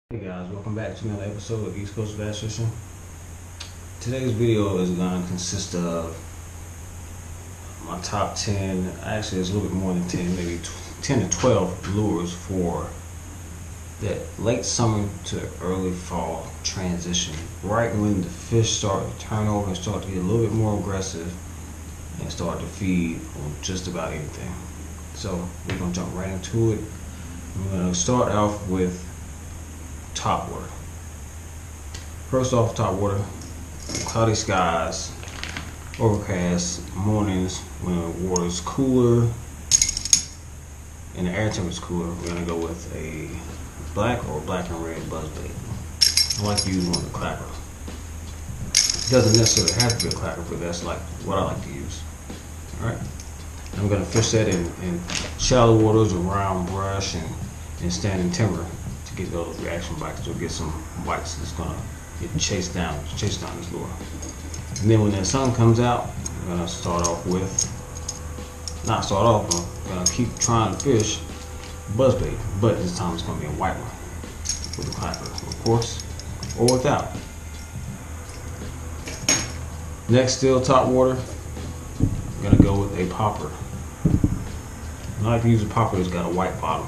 Hey guys, welcome back to another episode of East Coast Bass Fishing. Today's video is going to consist of my top 10, actually it's a little bit more than 10, maybe 10 to 12 lures for that late summer to early fall transition. Right when the fish start to turn over and start to get a little bit more aggressive and start to feed on just about anything. So we're going to jump right into it. We're going to start off with top water. First off, top water, cloudy skies, overcast mornings when the water is cooler and the air temperature is cooler. We're gonna go with a black or black and red buzzbait. I like to use one with a clapper. It doesn't necessarily have to be a clapper, but that's like what I like to use. All right, and I'm gonna fish that in shallow waters around brush and standing timber. Get those reaction bites, to get some bites that's gonna get chase down this lure. And then when the sun comes out, we're gonna I'm gonna keep trying to fish buzzbait, but this time it's gonna be a white one with a clapper, of course, or without. Next, still top water, we're gonna go with a popper. I like to use a popper that's got a white bottom,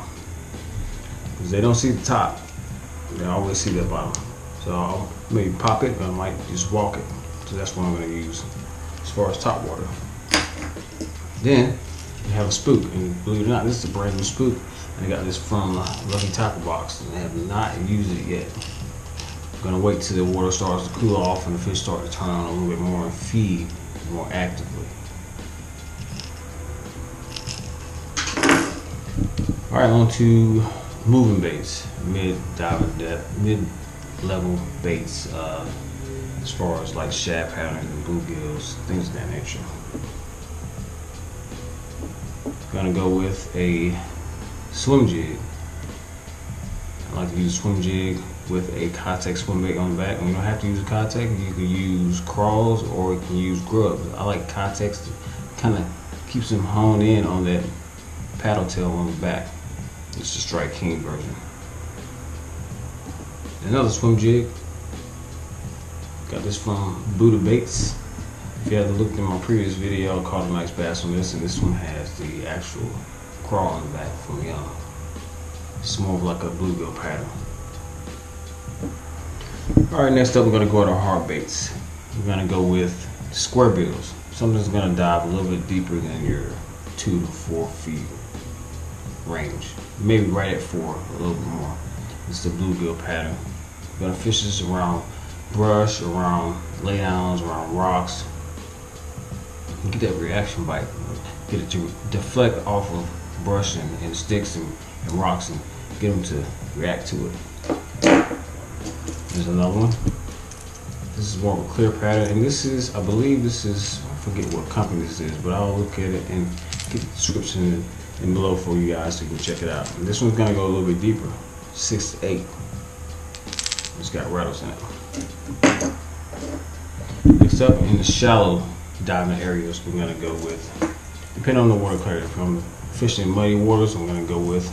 because they don't see the top, they always see the bottom. So I'll maybe pop it, but I might just walk it. So that's what I'm going to use as far as top water. Then you have a spook, and believe it or not, this is a brand new spook. I got this from Lucky Tackle Box, and I have not used it yet. I'm going to wait till the water starts to cool off and the fish start to turn on a little bit more and feed more actively. Alright, on to moving baits, mid-level baits, as far as like shad patterns and bluegills, things of that nature. Gonna go with a swim jig. I like to use a swim jig with a Contact swim bait on the back. And you don't have to use a Contact, you can use crawls or you can use grubs. I like Contacts to kind of keeps them honed in on that paddle tail on the back. It's the Strike King version. Another swim jig. Got this from Buddha Baits. If you had looked in my previous video, I caught a nice bass on this, and this one has the actual crawl on the back from Young. It's more of like a bluegill pattern. Alright, next up we're going to go to our hard baits. We're going to go with square bills. Something that's going to dive a little bit deeper than your 2 to 4 feet range. Maybe right at 4, a little bit more. It's the bluegill pattern. We're gonna fish this around brush, around laydowns, around rocks. Get that reaction bite. Get it to deflect off of brush and sticks and rocks, and get them to react to it. There's another one. This is more of a clear pattern, and this is, I believe this is, I forget what company this is, but I'll look at it and get the description in below for you guys so you can check it out. And this one's gonna go a little bit deeper, 6 to 8. It's got rattles in it. Next up, in the shallow diving areas, we're gonna go with, depending on the water clarity, if I'm fishing in muddy waters, I'm gonna go with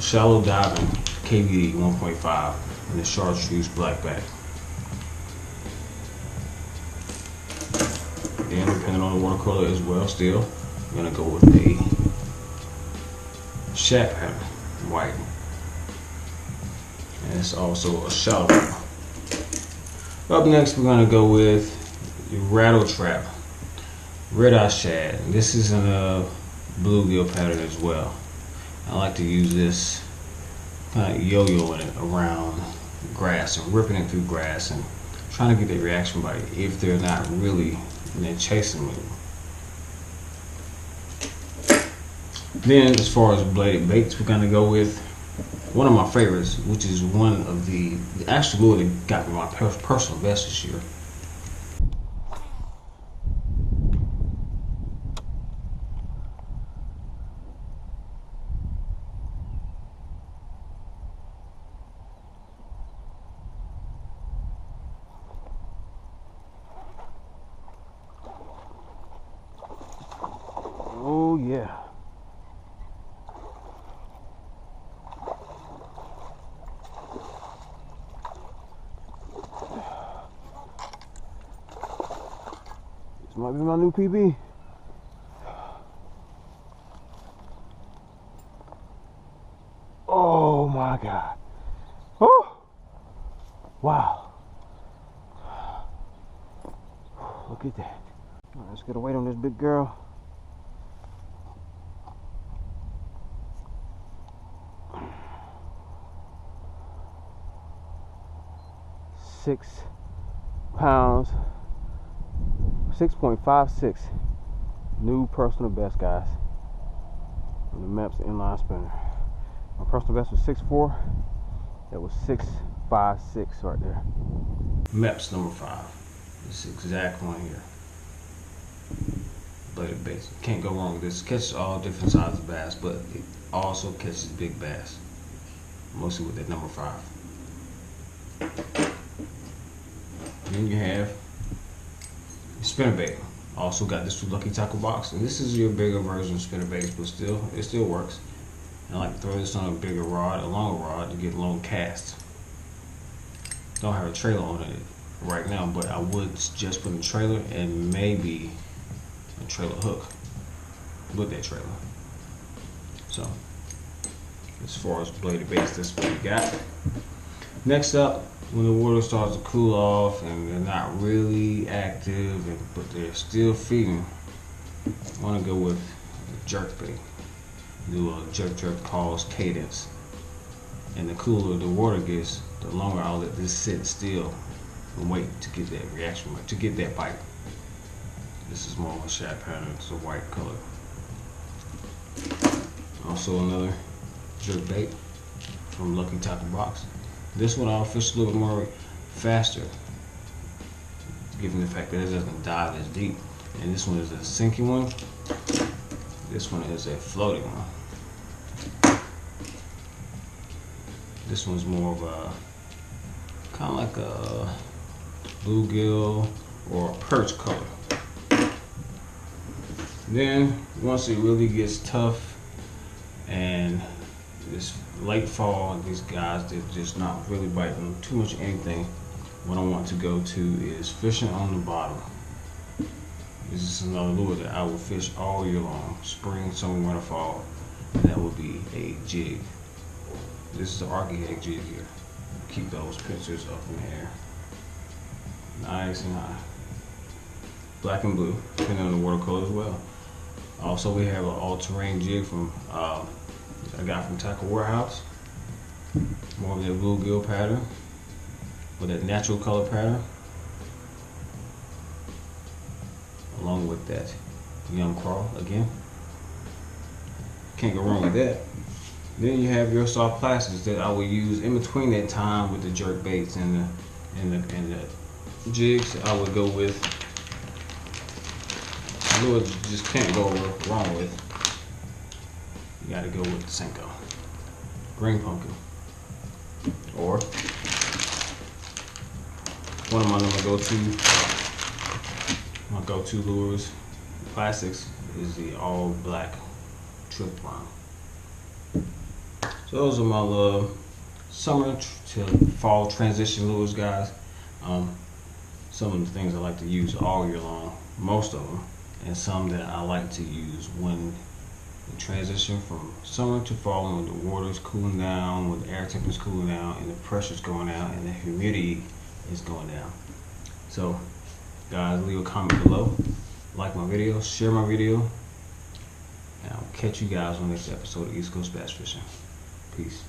shallow diving KVD 1.5 and the chartreuse blackback. Then, depending on the water color as well, still, I'm gonna go with a shad pattern, white, and it's also a shallow one. Up next, we're gonna go with the rattle trap, red eye shad. This is in a bluegill pattern as well. I like to use this kind of yo-yoing it around grass and ripping it through grass and trying to get that reaction bite if they're not really chasing me. Then, as far as bladed baits, we're gonna go with one of my favorites, which is one of the actual lure that got me my personal best this year. Oh yeah. This might be my new PB. Oh my God. Oh! Wow. Look at that. All right, let's get a weight on this big girl. £6, 6.56. New personal best, guys. On the Mepps inline spinner. My personal best was 6.4. That was 6.56 right there. Mepps number 5. This exact one here. Bladed bass. Can't go wrong with this. Catches all different sizes of bass, but it also catches big bass. Mostly with that number 5. Then you have your spinnerbait. Also got this from Lucky Tackle Box, and this is your bigger version of spinnerbait, but it still works. And I like to throw this on a bigger rod, a longer rod, to get long casts. Don't have a trailer on it right now, but I would suggest putting a trailer and maybe a trailer hook with that trailer. So, as far as bladed baits, that's what we got. Next up, when the water starts to cool off and they're not really active, but they're still feeding, I want to go with jerk bait. Do a jerk calls cadence. And the cooler the water gets, the longer I'll let this sit still and wait to get that reaction, to get that bite. This is more of a shad pattern, it's a white color. Also another jerk bait from Lucky Tackle Box. This one I'll fish a little bit more faster, given the fact that it doesn't dive as deep. And this one is a sinking one. This one is a floating one. This one's more of a kind of like a bluegill or a perch color. Then once it really gets tough and it's late fall, these guys, they're just not really biting too much anything, what I want to go to is fishing on the bottom. This is another lure that I will fish all year long, spring, summer, winter, fall, and that would be a jig. This is the Archegg jig here. Keep those pincers up in the air. Nice and high. Black and blue, depending on the water color as well. Also, we have an all-terrain jig from I got from Tackle Warehouse. More of that bluegill pattern with that natural color pattern, along with that young crawl again. Can't go wrong with that. Then you have your soft plastics that I will use in between that time with the jerk baits and the jigs. I would go with lure you just can't go wrong with. You gotta go with the Senko Green Pumpkin, or one of my go-to lures, plastics, is the all black Trip Worm. So those are my little summer to fall transition lures, guys. Some of the things I like to use all year long, most of them, and some that I like to use when we transition from summer to fall, when the water's cooling down, when the air temperature's cooling down, and the pressure's going down, and the humidity is going down. So, guys, leave a comment below, like my video, share my video, and I'll catch you guys on the next episode of East Coast Bass Fishing. Peace.